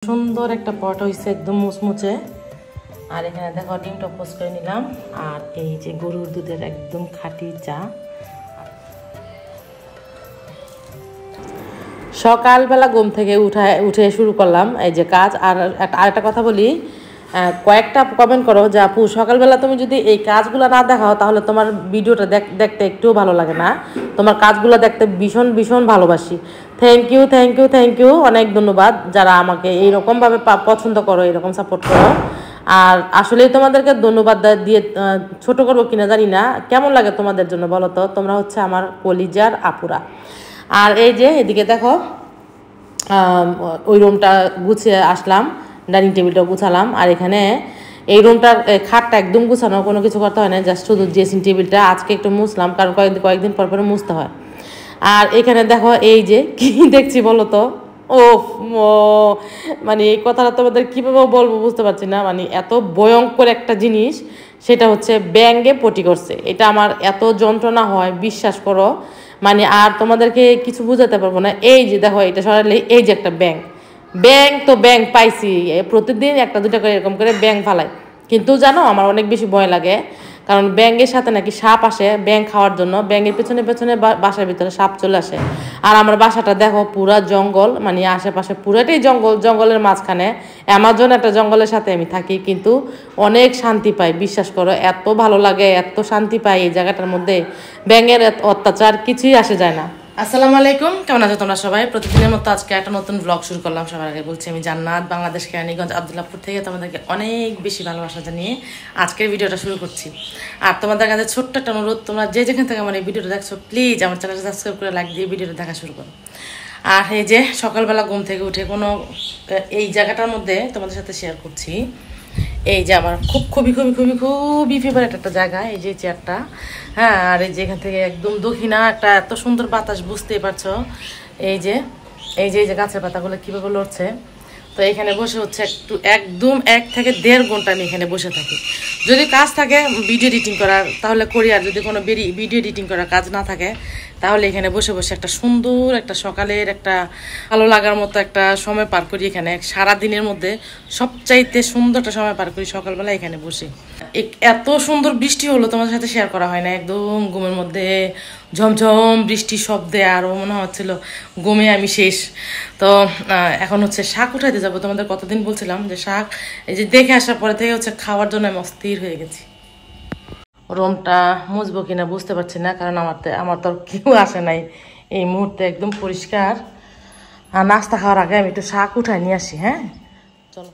সুন্দর একটা পট হয়েছে একদম মুচমুচে। আর এখানে দেখো ডিমটা পোস্ট করে নিলাম। আর এই যে গরুর দুধের একদম খাঁটি চা। সকালবেলা ঘুম থেকে উঠে শুরু করলাম এই যে কাজ। আর আরেকটা কথা বলি, কয়েকটা কমেন্ট করো যে আপু সকালবেলা তুমি যদি এই কাজগুলো না দেখাও তাহলে তোমার ভিডিওটা দেখতে একটুও ভালো লাগে না, তোমার কাজগুলো দেখতে ভীষণ ভীষণ ভালোবাসি। Thank you thank you thank you, অনেক ধন্যবাদ যারা আমাকে এইরকমভাবে পছন্দ করো, এরকম সাপোর্ট করো। আর আসলে তোমাদেরকে ধন্যবাদ দিয়ে ছোট করবো কিনা জানি না, কেমন লাগে তোমাদের জন্য বলো তো, তোমরা হচ্ছে আমার কলিজার আপুরা। আর এই যে এদিকে দেখো ওই রুমটা গুছিয়ে আসলাম, ডাইনিং টেবিলটা গুছালাম। আর এখানে এই রুমটার খাটটা একদম গুছানো, কোনো কিছু করতে হয় না, জাস্ট শুধু ড্রেসিং টেবিলটা আজকে একটু মুছলাম, কারণ কয়েকদিন পর পরে মুছতে হয়। আর এখানে দেখো এই যে কি দেখছি বলো তো, ও মানে এই কথাটা তোমাদের কীভাবে বলবো বুঝতে পারছি না, মানে এত ভয়ঙ্কর একটা জিনিস, সেটা হচ্ছে ব্যাঙে পটি করছে। এটা আমার এত যন্ত্রণা হয় বিশ্বাস করো, মানে আর তোমাদেরকে কিছু বোঝাতে পারবো না। এই যে দেখো এটা সরালে এই যে একটা ব্যাঙ তো ব্যাঙ পাইছি, প্রতিদিন একটা দুটা করে এরকম করে ব্যাঙ ফালায়। কিন্তু জানো আমার অনেক বেশি ভয় লাগে, কারণ ব্যাঙের সাথে নাকি সাপ আসে ব্যাঙ খাওয়ার জন্য, ব্যাঙের পেছনে পেছনে বাসার ভিতরে সাপ চলে আসে। আর আমার বাসাটা দেখো পুরা জঙ্গল, মানে আশেপাশে পুরাটাই জঙ্গল, জঙ্গলের মাঝখানে অ্যামাজন একটা জঙ্গলের সাথে আমি থাকি, কিন্তু অনেক শান্তি পাই বিশ্বাস করো, এত ভালো লাগে, এত শান্তি পাই এই জায়গাটার মধ্যে, ব্যাঙের অত্যাচার কিছুই আসে যায় না। আসসালামু আলাইকুম, কেমন আছো তোমরা সবাই? প্রতিদিনের মতো আজকে একটা নতুন ব্লগ শুরু করলাম। সবার আগে বলছি আমি জান্নাত, বাংলাদেশ কেরানীগঞ্জ আব্দুল্লাহপুর থেকে তোমাদেরকে অনেক বেশি ভালোবাসা জানিয়ে আজকের ভিডিওটা শুরু করছি। আর তোমাদের কাছে ছোট্ট একটা অনুরোধ, তোমরা যে যেখান থেকে আমার এই ভিডিওটা দেখছো প্লিজ আমার চ্যানেলটা সাবস্ক্রাইব করে লাইক দিয়ে ভিডিওটা দেখা শুরু করো। আর এই যে সকালবেলা ঘুম থেকে উঠে এই জায়গাটার মধ্যে তোমাদের সাথে শেয়ার করছি। এই যে আমার খুবই ফেভারিট একটা জায়গা, এই যে চেয়ারটা, হ্যাঁ। আর এই যে এখান থেকে একদম দক্ষিণা একটা এত সুন্দর বাতাস, বুঝতেই পারছো। এই যে গাছের পাতাগুলো কীভাবে লড়ছে। তো এখানে বসে হচ্ছে একদম 1 থেকে 1.5 ঘন্টা আমি এখানে বসে থাকি। যদি কাজ থাকে ভিডিও এডিটিং করার তাহলে করি, আর যদি কোনো ভিডিও এডিটিং করার কাজ না থাকে তাহলে এখানে বসে বসে একটা সুন্দর একটা সকালের একটা ভালো লাগার মতো একটা সময় পার করি। এখানে সারাদিনের মধ্যে সবচাইতে সুন্দর একটা সময় পার করি সকালবেলা এখানে বসে। এত সুন্দর বৃষ্টি হলো, তোমাদের সাথে শেয়ার করা হয় না, একদম ঘুমের মধ্যে ঝমঝম বৃষ্টির শব্দে আরও মনে হচ্ছিল ঘুমে আমি শেষ। তো এখন হচ্ছে শাক উঠাইতে যাবো। তোমাদের কতদিন বলছিলাম যে শাক, এই যে দেখে আসার পরে থেকে হচ্ছে খাওয়ার জন্য আমি অস্থির হয়ে গেছি। রুমটা মুছবো কিনা বুঝতে পারছি না, কারণ আমার তো কেউ আসে নাই এই মুহূর্তে, একদম পরিষ্কার। আর নাস্তা খাওয়ার আগে আমি একটু শাক উঠাই নিয়ে আসি। হ্যাঁ চলো।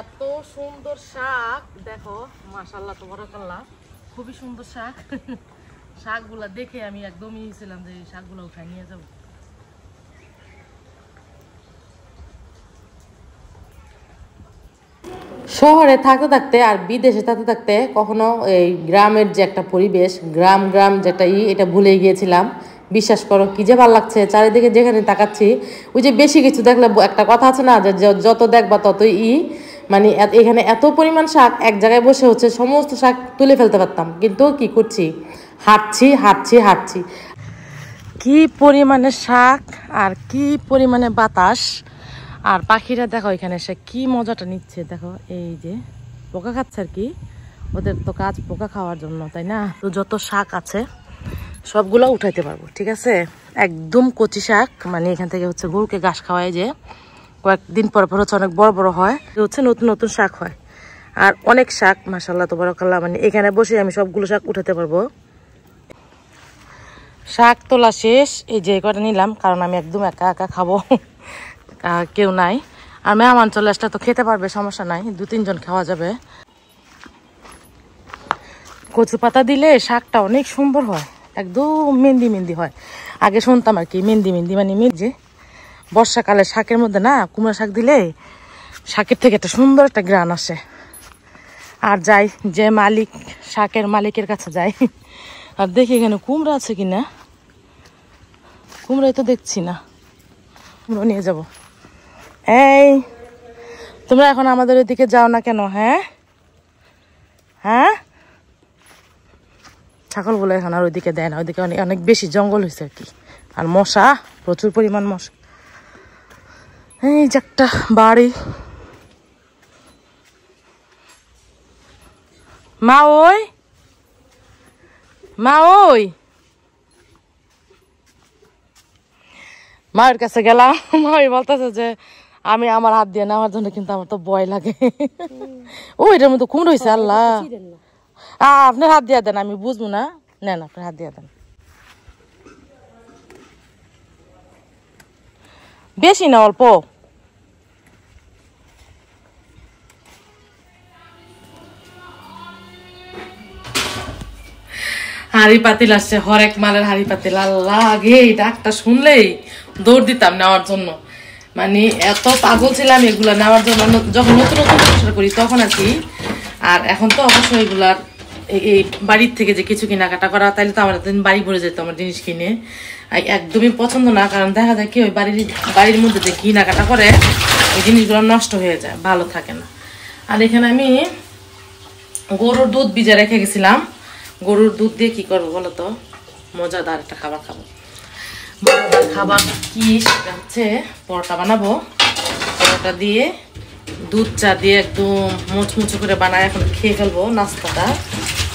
এত সুন্দর শাক দেখো, মাশাআল্লাহ তাবারাকাল্লাহ, খুবই সুন্দর শাক। শাকগুলা দেখে আমি একদমই ছিলাম যে শাকগুলো উঠাই নিয়ে যাব। শহরে থাকতে থাকতে আর বিদেশে থাকতে থাকতে কখনো এই গ্রামের যে একটা পরিবেশ, গ্রাম যে একটা এটা ভুলে গিয়েছিলাম। বিশ্বাস করো কি যে ভালো লাগছে, চারিদিকে যেখানে তাকাচ্ছি, ওই যে বেশি কিছু দেখলে একটা কথা আছে না যে যত দেখবা ততই মানে এখানে এত পরিমাণ শাক, এক জায়গায় বসে হচ্ছে সমস্ত শাক তুলে ফেলতে পারতাম, কিন্তু কি করছি, হাঁটছি। কি পরিমাণে শাক আর কি পরিমাণে বাতাস, আর পাখিরা দেখো এখানে এসে কি মজাটা নিচ্ছে। দেখো এই যে পোকা খাচ্ছে, আর কি ওদের তো কাজ পোকা খাওয়ার জন্য, তাই না? তো যত শাক আছে সবগুলো উঠাইতে পারবো, ঠিক আছে? একদম কচি শাক, মানে এখান থেকে হচ্ছে গরুকে ঘাস খাওয়ায়, যে কয়েকদিন পর হচ্ছে অনেক বড় হয়, হচ্ছে নতুন শাক হয়। আর অনেক শাক মাশাআল্লাহ তাবারাকাল্লাহ, মানে এখানে বসে আমি সবগুলো শাক উঠাতে পারবো। শাক তোলা শেষ, এই যে কটা নিলাম, কারণ আমি একদম একা খাবো, কেউ নাই। আর মেহমান চলে আসলে তো খেতে পারবে, সমস্যা নাই, 2-3 জন খাওয়া যাবে। কচু পাতা দিলে শাকটা অনেক সুন্দর হয়, একদম মেহেন্দি হয়। আগে শুনতাম আর কি মেহেন্দি মানে যে বর্ষাকালে শাকের মধ্যে না কুমড়া শাক দিলে শাকের থেকে একটা সুন্দর একটা ঘ্রাণ আসে। আর যাই যে শাকের মালিকের কাছে যাই, আর দেখি এখানে কুমড়া আছে কিনা, কুমড়াই তো দেখছি না, কুমড়ো নিয়ে যাব। এই তোমরা এখন আমাদের ওইদিকে যাও না কেন? হ্যাঁ হ্যাঁ, ছাগলগুলো এখন আর ওইদিকে দেয় না, ওইদিকে অনেক বেশি জঙ্গল হয়েছে আর কি, আর মশা, প্রচুর পরিমাণ মশা। এই যে একটা বাড়ি, মা ওই, মা ওই, মায়ের কাছে গেলাম, মাই বলতেছে যে আমি আমার হাত দিয়ে নেওয়ার জন্য, কিন্তু আমার তো ভয় লাগে। ও এটার মধ্যে কুমড়ো হয়েছে, আল্লাহ আপনার হাত দিয়ে দেন, আমি বুঝবো না, নেন আপনার হাত দিয়ে দেন। বেশি না, অল্প। হাড়ি পাতিল আসছে, হরেক মালের হাড়ি পাতিল। আল্লাহ, আগে এই ডাকটা শুনলেই দৌড় দিতাম নেওয়ার জন্য, মানে এত পাগল ছিলাম এগুলা নেওয়ার জন্য, যখন নতুন নতুন ব্যবসা করি তখন আর কি। আর এখন তো অবশ্যই এগুলার এই বাড়ির থেকে যে কিছু কেনাকাটা করা, তাইলে তো আমার বাড়ি ভরে যেত আমার জিনিস কিনে। একদমই পছন্দ না, কারণ দেখা যায় কি ওই বাড়ির মধ্যে যে কেনাকাটা করে এই জিনিসগুলো নষ্ট হয়ে যায়, ভালো থাকে না। আর এখানে আমি গরুর দুধ ভিজে রেখে গেছিলাম, গরুর দুধ দিয়ে কি করবো বলো তো, মজাদার একটা খাবার খাবো। মজাদার খাবার কি, সেটা হচ্ছে পরোটা বানাবো। পরোটা দিয়ে দুধ চা দিয়ে একদম মুচমুচো করে বানায় এখন খেয়ে ফেলবো নাস্তাটা,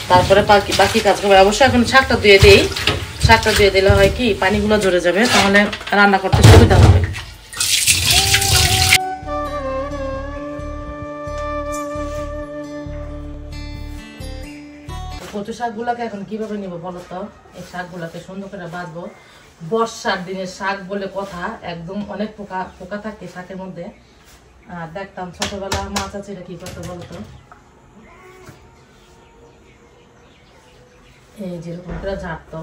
তারপরে বাকি কাজ করবো। অবশ্যই এখন শাকটা ধুয়ে দিই, শাকটা ধুয়ে দিলে হয় কি পানিগুলো ঝরে যাবে, তাহলে রান্না করতে সুবিধা হবে। কচু শাকগুলোকে এখন কিভাবে নিবো বলো তো? এই শাকগুলোকে সুন্দর করে বাঁচবো। বর্ষার দিনের শাক বলে কথা, একদম অনেক পোকা পোকা থাকে শাকের মধ্যে। আর দেখতাম ছোটবেলা মাছ আছে, এটা কি করতো বলতো, এই যেরকম করে ঝাড়তো।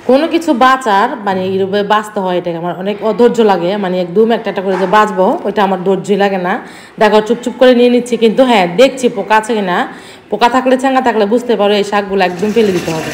কোনো কিছু বাঁচার মানে এইভাবে বাঁচতে হয়, এটাকে আমার অনেক অধৈর্য লাগে, মানে একদম একটা করে যে বাঁচবো ওইটা আমার ধৈর্যই লাগে না। দেখো চুপচুপ করে নিয়ে নিচ্ছি, কিন্তু হ্যাঁ দেখছি পোকা আছে কিনা, পোকা থাকলে চাঙ্গা থাকলে বুঝতে পারো এই শাকগুলো একদম ফেলে দিতে হবে।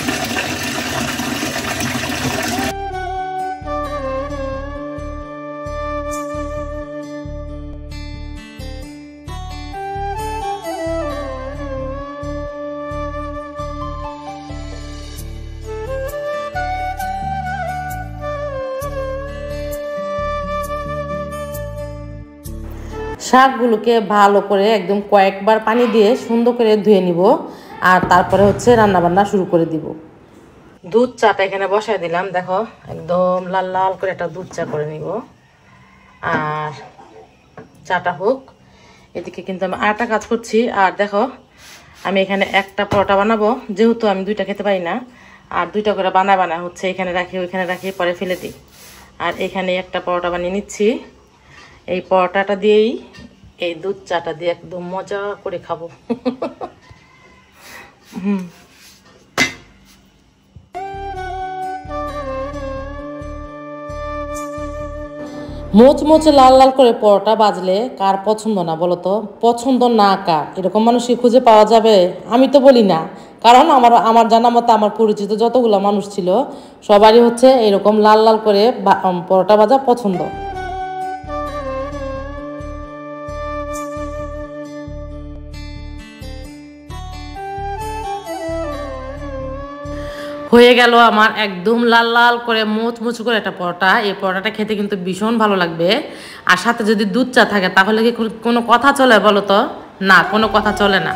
শাকগুলোকে ভালো করে একদম কয়েকবার পানি দিয়ে সুন্দর করে ধুয়ে নিব, আর তারপরে হচ্ছে রান্নাবান্না শুরু করে দিব। দুধ চাটা এখানে বসাই দিলাম, দেখো একদম লাল লাল করে একটা দুধ চা করে নিব। আর চাটা হোক, এদিকে কিন্তু আমি আরেকটা কাজ করছি। আর দেখো আমি এখানে একটা পরোটা বানাবো, যেহেতু আমি দুইটা খেতে পারি না, আর দুইটা করে বানায় হচ্ছে এখানে রাখি ওইখানে রাখি পরে ফেলে দিই। আর এখানে একটা পরোটা বানিয়ে নিচ্ছি, এই পরোটাটা দিয়েই এই দুধ চাটা দিয়ে একদম মজা করে খাবো। মোচমোচে লাল লাল করে পরোটা বাজলে কার পছন্দ না বলো তো? পছন্দ না কার, এরকম মানুষই খুঁজে পাওয়া যাবে? আমি তো বলি না, কারণ আমার জানা মতো আমার পরিচিত যতগুলো মানুষ ছিল সবারই হচ্ছে এরকম লাল লাল করে পরোটা ভাজা পছন্দ। হয়ে গেল আমার একদম লাল লাল করে মুচমুচু করে একটা পরোটা। এই পরোটাটা খেতে কিন্তু ভীষণ ভালো লাগবে, আর সাথে যদি দুধ চা থাকে তাহলে কি কোনো কথা চলে বলো তো? না, কোনো কথা চলে না।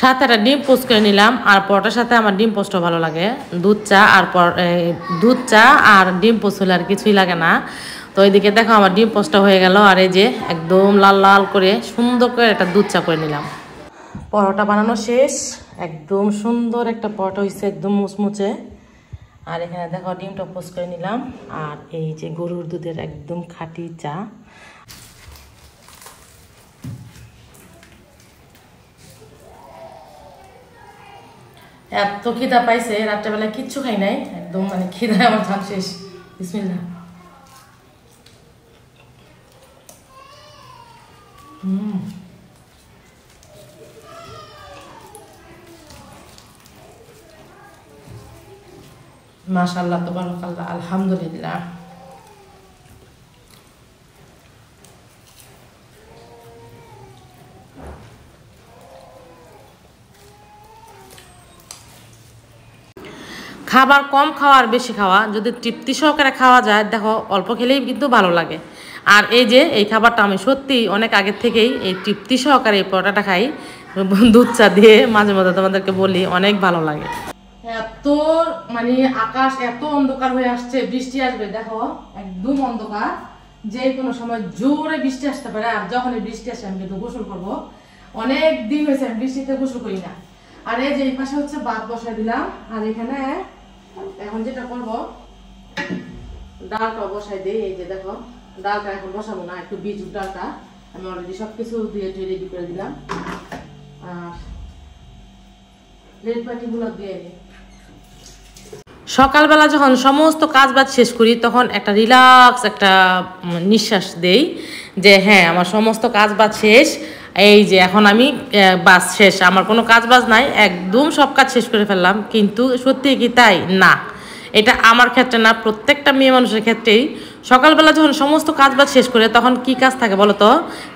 সাথে একটা ডিম পোস্ট করে নিলাম। আর পরোটার সাথে আমার ডিম পোস্টও ভালো লাগে। দুধ চা আর ডিম পোস্ট হলে আর কিছুই লাগে না। তো এইদিকে দেখো আমার ডিম পোস্টটা হয়ে গেল। আর এই যে একদম লাল লাল করে সুন্দর করে একটা দুধ চা করে নিলাম। পরোটা বানানো শেষ, একদম সুন্দর একটা পরোটা হয়েছে, একদম মুচমুচে। আর এখানে দেখো ডিমটা পোস্ট করে নিলাম। আর এই যে গরুর দুধের একদম খাঁটি চা। এত খিদা পাইছে, রাত্রেবেলায় কিচ্ছু খাই নাই, একদম মানে খিদায় আমার জান শেষ। বিসমিল্লাহ। মাশাআল্লাহ, তাবারাকাল্লাহ, আলহামদুলিল্লাহ। খাবার কম খাওয়া আর বেশি খাওয়া, যদি তৃপ্তি সহকারে খাওয়া যায়, দেখো অল্প খেলেই কিন্তু ভালো লাগে। আর এই যে এই খাবারটা আমি সত্যি অনেক আগের থেকেই এই তৃপ্তি সহকারে এই পরোটাটা খাই দুধ চা দিয়ে, মাঝে মধ্যে তোমাদেরকে বলি, অনেক ভালো লাগে। এত মানে আকাশ এত অন্ধকার হয়ে আসছে, বৃষ্টি আসবে, দেখো একদম অন্ধকার, যে কোনো সময় জোরে বৃষ্টি আসতে পারে। আর যখন বৃষ্টি আসে আমি কিন্তু গোসল করবো, অনেক দিন হয়েছে আমি বৃষ্টিতে গোসল করি না। আর এই যে এই পাশে হচ্ছে ভাত বসাই দিলাম। আর এখানে এখন যেটা করবো, ডালটা বসাই দিই। এই যে দেখো ডালটা এখন বসাবো না, একটু বীজ ডালটা আমি অলরেডি সবকিছু দিয়ে রেডি করে দিলাম। আর প্লেট বাটিগুলো দিয়ে নিই। সকালবেলা যখন সমস্ত কাজ বাজ শেষ করি, তখন একটা রিল্যাক্স একটা নিঃশ্বাস দেই যে হ্যাঁ আমার সমস্ত কাজ বাজ শেষ, এই যে এখন আমি বাস শেষ, আমার কোনো কাজ বাজ নাই, একদম সব কাজ শেষ করে ফেললাম। কিন্তু সত্যি কি তাই না? এটা আমার ক্ষেত্রে না, প্রত্যেকটা মেয়ে মানুষের ক্ষেত্রেই সকালবেলা যখন সমস্ত কাজ বাজ শেষ করে, তখন কি কাজ থাকে বলো তো?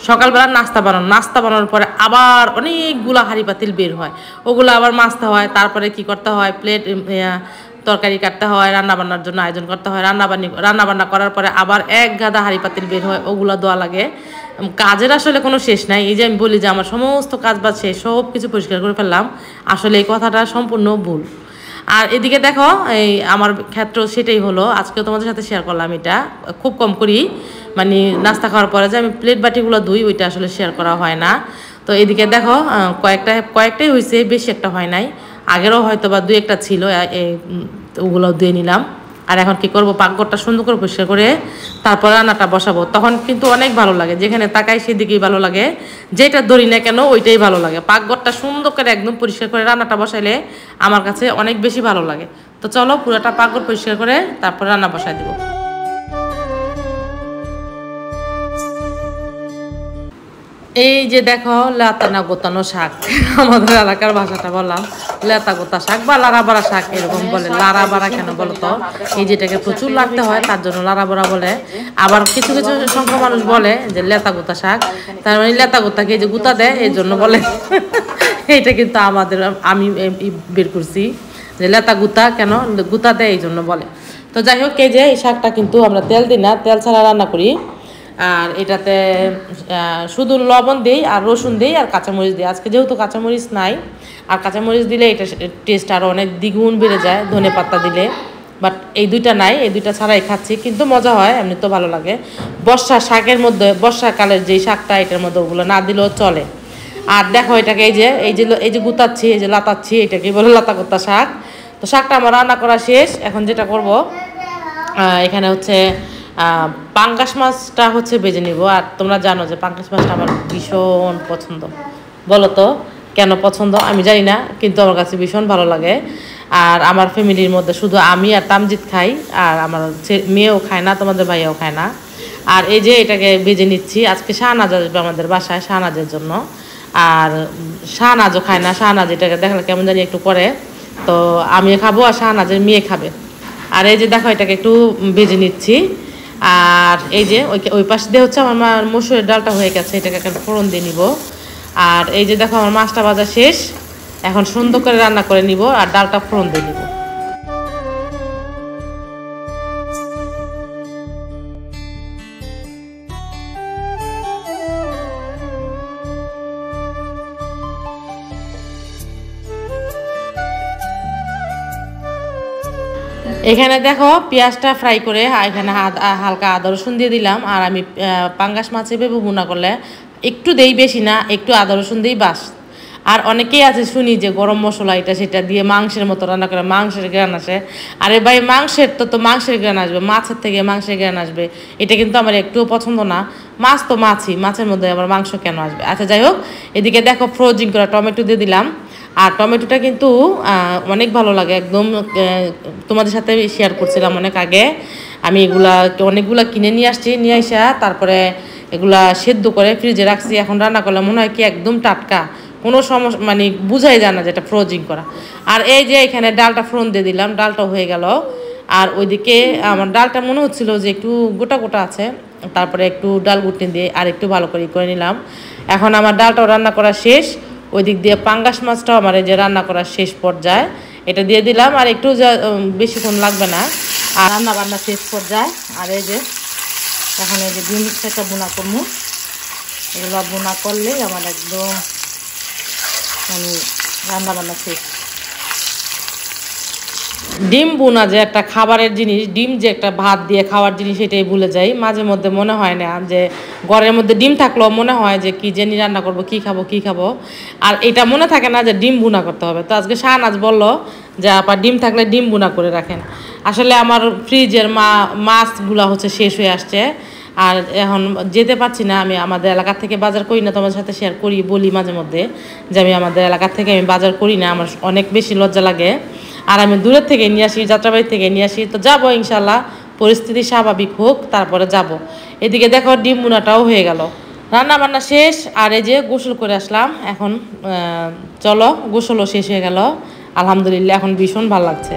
সকালবেলা নাস্তা বানানো, নাস্তা বানানোর পরে আবার অনেকগুলা হাঁড়ি পাতিল বের হয়, ওগুলো আবার মাজতে হয়। তারপরে কি করতে হয়, প্লেট তরকারি কাটতে হয়, রান্নাবান্নার জন্য আয়োজন করতে হয়, রান্নাবান্না করার পরে আবার এক গাদা হাঁড়ি পাতিল বের হয়, ওগুলো ধোয়া লাগে। কাজের আসলে কোনো শেষ নাই। এই যে আমি বলি যে আমার সমস্ত কাজ বাজ শেষ, সব কিছু পরিষ্কার করে ফেললাম, আসলে এই কথাটা সম্পূর্ণ ভুল। আর এদিকে দেখো এই আমার ক্ষেত্র সেটাই হলো, আজকেও তোমাদের সাথে শেয়ার করলাম। এটা খুব কম করি, মানে নাস্তা খাওয়ার পরে যে আমি প্লেট বাটিগুলো ধুই, ওইটা আসলে শেয়ার করা হয় না। তো এদিকে দেখো কয়েকটাই হয়েছে, বেশি একটা হয় নাই। আগেরও হয়তো বা 2-1টা ছিল, ওগুলো ধুয়ে নিলাম। আর এখন কি করব, পাকঘরটা সুন্দর করে পরিষ্কার করে তারপর রান্নাটা বসাবো। তখন কিন্তু অনেক ভালো লাগে, যেখানে তাকাই সেদিকেই ভালো লাগে, যেটা ধরি না কেন ওইটাই ভালো লাগে। পাকঘরটা সুন্দর করে একদম পরিষ্কার করে রান্নাটা বসাইলে আমার কাছে অনেক বেশি ভালো লাগে। তো চলো পুরোটা পাকঘর পরিষ্কার করে তারপর রান্না বসাই দেবো। এই যে দেখো লেতানা গোতানো শাক, আমাদের এলাকার ভাষাটা বললাম, লেতা গোতা শাক বা লারাবাড়া শাক এরকম বলে। লারাবাড়া কেন বলতো? এই যেটাকে প্রচুর লাগতে হয় তার জন্য লারাবাড়া বলে। আবার কিছু কিছু সংখ্যক মানুষ বলে যে লেতা গোতা শাক, তার মানে লেতা গোতাকে যে গুতা দেয় এই জন্য বলে। এইটা কিন্তু আমি বের করছি যে লেতা গুতা কেন গুতা দেয় এই জন্য বলে। তো যাই হোক, এই যে এই শাকটা কিন্তু আমরা তেল দিই না, তেল ছাড়া রান্না করি। আর এটাতে শুধু লবণ দিই আর রসুন দিই আর কাঁচামরিচ দিই। আজকে যেহেতু কাঁচামরিচ নাই, আর কাঁচামরিচ দিলে এটা টেস্ট আরও অনেক দ্বিগুণ বেড়ে যায় ধনে পাতা দিলে। বাট এই দুইটা নাই, এই দুইটা ছাড়াই খাচ্ছি, কিন্তু মজা হয়, এমনি তো ভালো লাগে। শাকের মধ্যে বর্ষাকালের যেই শাকটা, এটার মধ্যে ওগুলো না দিলেও চলে। আর দেখো এটাকে এই যে গুতাচ্ছি, এই যে লাতাচ্ছি, এটাকে বলে লাতা গোতা শাক। তো শাকটা আমার রান্না করা শেষ। এখন যেটা করব, এখানে হচ্ছে পাঙ্গাস মাছটা হচ্ছে ভেজে নিব। আর তোমরা জানো যে পাঙ্গাস মাছটা আমার ভীষণ পছন্দ। বলো তো কেন পছন্দ? আমি জানি না, কিন্তু আমার কাছে ভীষণ ভালো লাগে। আর আমার ফ্যামিলির মধ্যে শুধু আমি আর তামজিৎ খাই, আর আমার মেয়েও খায় না, তোমাদের ভাইয়াও খায় না। আর এই যে এটাকে ভেজে নিচ্ছি। আজকে শাহনাজ আসবে আমাদের বাসায়, শাহনাজের জন্য। আর শাহনাজও খায় না, শাহনাজ এটাকে দেখলে কেমন জানি একটু করে। তো আমি খাবো আর শাহনাজের মেয়ে খাবে। আর এই যে দেখো এটাকে একটু ভেজে নিচ্ছি। আর এই যে ওই পাশ দিয়ে হচ্ছে আমার মসুরের ডালটা হয়ে গেছে, এটাকে একটা ফোড়ন দিয়ে নিব। আর এই যে দেখো আমার মাছটা ভাজা শেষ, এখন সুন্দর করে রান্না করে নিব আর ডালটা ফোড়ন দিয়ে নিব। এখানে দেখো পেঁয়াজটা ফ্রাই করে এখানে হালকা আদা রসুন দিয়ে দিলাম। আর আমি পাঙ্গাস মাছ এভাবে ভুনা করলে একটু দেই, বেশি না, একটু আদা রসুন দিই বাস। আর অনেকেই আছে শুনি যে গরম মশলা এটা সেটা দিয়ে মাংসের মতো রান্না করে মাংসের গ্রান আসে। আরে ভাই মাংসের তো মাংসের গ্রান আসবে, মাছের থেকে মাংসের গ্রান আসবে, এটা কিন্তু আমার একটুও পছন্দ না। মাছ তো মাছই, মাছের মধ্যে আবার মাংস কেন আসবে? আচ্ছা যাই হোক, এদিকে দেখো ফ্রোজিং করা টমেটো দিয়ে দিলাম। আর টমেটোটা কিন্তু অনেক ভালো লাগে একদম। তোমাদের সাথে শেয়ার করছিলাম অনেক আগে, আমি অনেকগুলা কিনে নিয়ে আসছি, নিয়ে আসা তারপরে এগুলা সেদ্ধ করে ফ্রিজে রাখছি। এখন রান্না করলে মনে হয় কি একদম টাটকা, কোনো সমস্যা মানে বুঝাই যায় না যেটা ফ্রোজিং করা। আর এই যে এখানে ডালটা ফোড়ন দিয়ে দিলাম, ডালটা হয়ে গেল। আর ওইদিকে আমার ডালটা মনে হচ্ছিল যে একটু গোটা গোটা আছে, তারপরে একটু ডাল ঘুটনি দিয়ে আর একটু ভালো করে নিলাম। এখন আমার ডালটাও রান্না করা শেষ। ওই দিক দিয়ে পাঙ্গাস মাছটাও আমার এই যে রান্না করার শেষ পর্যায়ে, এটা দিয়ে দিলাম। আর একটু বেশিক্ষণ লাগবে না, আর রান্না বান্না শেষ পর্যায়ে। আর এই যে এখন এই যে ডিম একটা বোনা করবো, এগুলো বোনা করলেই আমার একদম মানে রান্না বান্না শেষ। ডিম বোনা যে একটা খাবারের জিনিস, ডিম যে একটা ভাত দিয়ে খাওয়ার জিনিস, এটাই ভুলে যাই মাঝে মধ্যে। মনে হয় না যে ঘরের মধ্যে ডিম থাকলেও মনে হয় যে কি জানি রান্না করবো, কি খাবো। আর এটা মনে থাকে না যে ডিম বোনা করতে হবে। তো আজকে শাহনাজ বললো যে আপা ডিম থাকলে ডিম বোনা করে রাখেন। আসলে আমার ফ্রিজের মাছগুলা হচ্ছে শেষ হয়ে আসছে, আর এখন যেতে পারছি না। আমি আমাদের এলাকা থেকে বাজার করি না, তোমাদের সাথে শেয়ার করি, বলি মাঝে মধ্যে যে আমি আমাদের এলাকা থেকে আমি বাজার করি না, আমার অনেক বেশি লজ্জা লাগে। আর আমি দূরের থেকে নিয়ে আসি, যাত্রাবাড়ি থেকে নিয়ে আসি। তো যাবো ইনশাল্লাহ, পরিস্থিতি স্বাভাবিক হোক তারপরে যাব। এদিকে দেখো ডিম বুনাটাও হয়ে গেল, রান্না বান্না শেষ। আর এই যে গোসল করে আসলাম এখন। চলো, গোসলও শেষ হয়ে গেল আলহামদুলিল্লাহ, এখন ভীষণ ভালো লাগছে।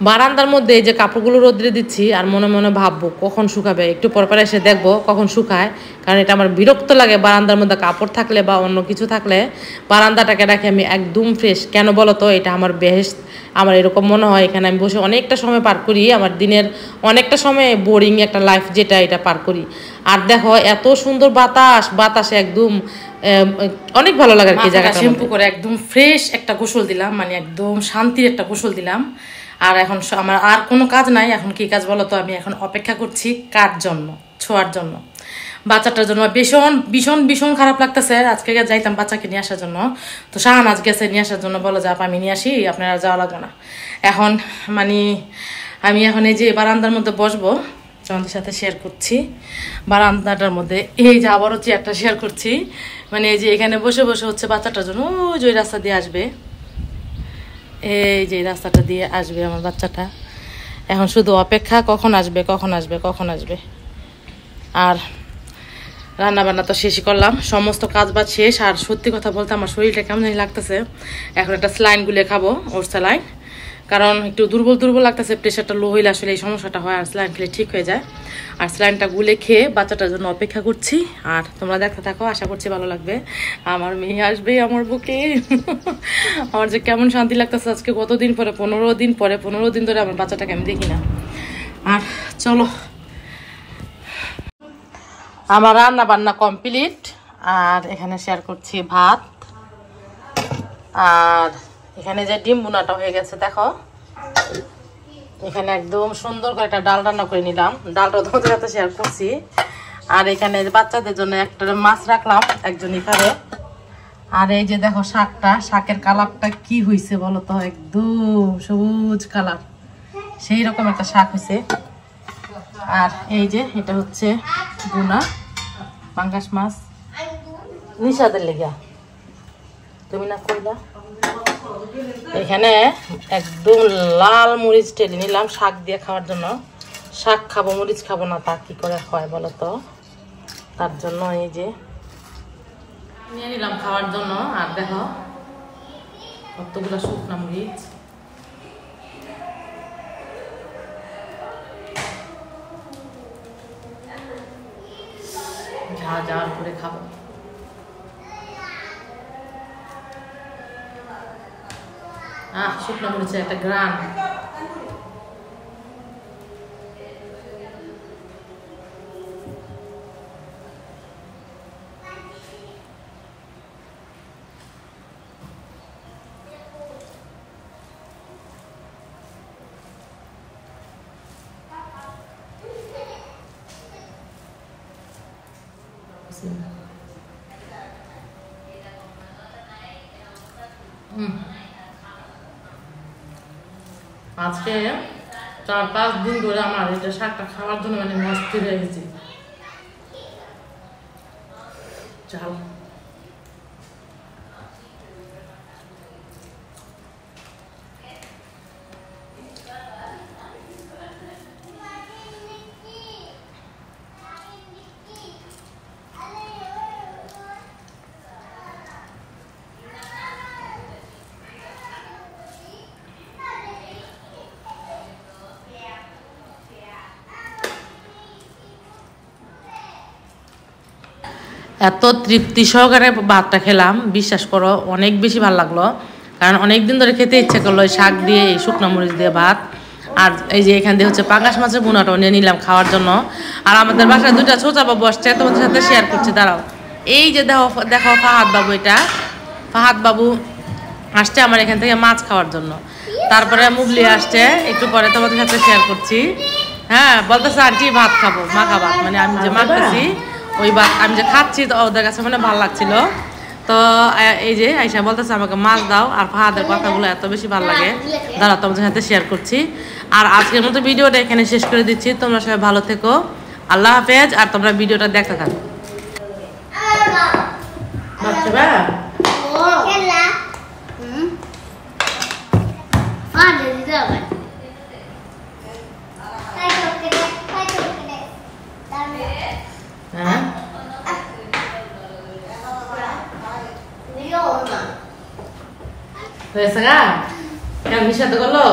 বারান্দার মধ্যে এই যে কাপড়গুলো রোদ্রে দিচ্ছি, আর মনে মনে ভাববো কখন শুকাবে, একটু পর এসে দেখবো কখন শুকায়। কারণ এটা আমার বিরক্ত লাগে বারান্দার মধ্যে কাপড় থাকলে বা অন্য কিছু থাকলে বারান্দাটাকে রাখি আমি একদম ফ্রেশ। কেন বলো তো, এটা আমার বেহেশত। আমার এরকম মনে হয় এখানে আমি বসে অনেকটা সময় পার করি, আমার দিনের অনেকটা সময় বোরিং একটা লাইফ যেটা, এটা পার করি। আর দেখো এত সুন্দর বাতাসে একদম অনেক ভালো লাগে আর কি। জায়গাটা শ্যাম্পু করে একদম ফ্রেশ একটা গোসল দিলাম, মানে একদম শান্তির একটা গোসল দিলাম। আর এখন আমার আর কোনো কাজ নাই। এখন কি কাজ বলো তো, আমি এখন অপেক্ষা করছি কার জন্য, ছোঁয়ার জন্য, বাচ্চাটার জন্য। ভীষণ ভীষণ ভীষণ খারাপ লাগতেছে। আজকে যাইতাম বাচ্চাকে নিয়ে আসার জন্য, তো শাহনাজ গেছে নিয়ে আসার জন্য, বলো যে আমি নিয়ে আসি, আপনারা যাওয়া লাগবে না। এখন মানে আমি এখন এই যে বারান্দার মধ্যে বসবো, তোমাদের সাথে শেয়ার করছি বারান্দাটার মধ্যে। এই যে আবারও চেয়ারটা শেয়ার করছি, মানে এই যে এখানে বসে বসে হচ্ছে বাচ্চাটার জন্য ওই যে রাস্তা দিয়ে আসবে, এই যে রাস্তাটা দিয়ে আসবে আমার বাচ্চাটা। এখন শুধু অপেক্ষা কখন আসবে। আর রান্না বান্না তো শেষই করলাম, সমস্ত কাজ বাজ শেষ। আর সত্যি কথা বলতে আমার শরীরটা কেমন জানি লাগতেছে। এখন একটা স্যালাইন গুলে খাবো, ওর স্যালাইন, কারণ একটু দুর্বল লাগতেছে। প্রেশারটা লো হইলে আসলে এই সমস্যাটা হয়, আর স্যালাইন খেলে ঠিক হয়ে যায়। আর স্যালাইনটা গুলে খেয়ে বাচ্চাটার জন্য অপেক্ষা করছি। আর তোমরা দেখতে থাকো, আশা করছি ভালো লাগবে। আমার মেয়ে আসবে আমার বুকে। আমার যে কেমন শান্তি লাগতেছে আজকে, কতদিন পরে, 15 দিন ধরে আমার বাচ্চাটাকে আমি দেখি না। আর চলো, আমার রান্না বান্না কমপ্লিট। আর এখানে শেয়ার করছি ভাত, আর এখানে যে ডিম বোনাটা হয়ে গেছে দেখো। এখানে একদম সুন্দর করে একটা ডাল রান্না করে নিলাম, ডালটা তোমাদের সাথে শেয়ার করছি। আর এখানে বাচ্চাদের জন্য একটা মাছ রাখলাম, একজনই খাবে। আর এই যে দেখো শাকের কালারটা কি হয়েছে বলো তো, একদম সবুজ কালার, সেই রকম একটা শাক হয়েছে। আর এই যে এটা হচ্ছে বোনা পাঙ্গাস মাছ, নিশাদের লেগা, তুমি না কইলা। এখানে একদম লাল মরিচ টেলে নিলাম শাক দিয়ে খাওয়ার জন্য। শাক খাবো, মরিচ খাবো না, তা কি করে হয় বলো তো, তার জন্য এই যে নিয়ে নিলাম খাওয়ার জন্য। আর দেখো কতগুলো শুকনো মরিচ, ঝাল করে খাবো। শুকনো মরিচের একটা গ্রান। আজকে 4-5 দিন ধরে আমার এটা শাকটা খাওয়ার জন্য মানে অস্থির হয়ে গেছি। চাল এত তৃপ্তি সহকারে ভাতটা খেলাম, বিশ্বাস করো অনেক বেশি ভালো লাগলো। কারণ অনেক দিন ধরে খেতে ইচ্ছে করলো এই শাক দিয়ে, এই শুকনো মরিচ দিয়ে ভাত। আর এই যে এখান দিয়ে হচ্ছে পাঙ্গাস মাছের বোনাটাও নিয়ে নিলাম খাওয়ার জন্য। আর আমাদের বাসায় 2টা ছোচা বাবু আসছে, তোমাদের সাথে শেয়ার করছি, দাঁড়াও। এই যে দেখো ফাহাদ বাবু, এটা ফাহাদ বাবু আসছে আমার এখান থেকে মাছ খাওয়ার জন্য। তারপরে মুবলি আসছে, একটু পরে তোমাদের সাথে শেয়ার করছি। হ্যাঁ, বলতেছে আন্টি ভাত খাবো, মাখা ভাত, মানে আমি যে মাখতেছি ওই ভাত আমি যে খাচ্ছি, তো ওদের কাছে মানে ভালো লাগছিল। তো এই যে আইসা বলতেছে আমাকে মাছ দাও। আর ফাহাদের কথাগুলো এত বেশি ভালো লাগে, দাঁড়া তোমাদের সাথে শেয়ার করছি। আর আজকের মতো ভিডিওটা এখানে শেষ করে দিচ্ছি। তোমরা সবাই ভালো থেকো, আল্লাহ হাফেজ। আর তোমরা ভিডিওটা দেখতে থাকো। হয়েছে গা? কেন মিশাতে করলো?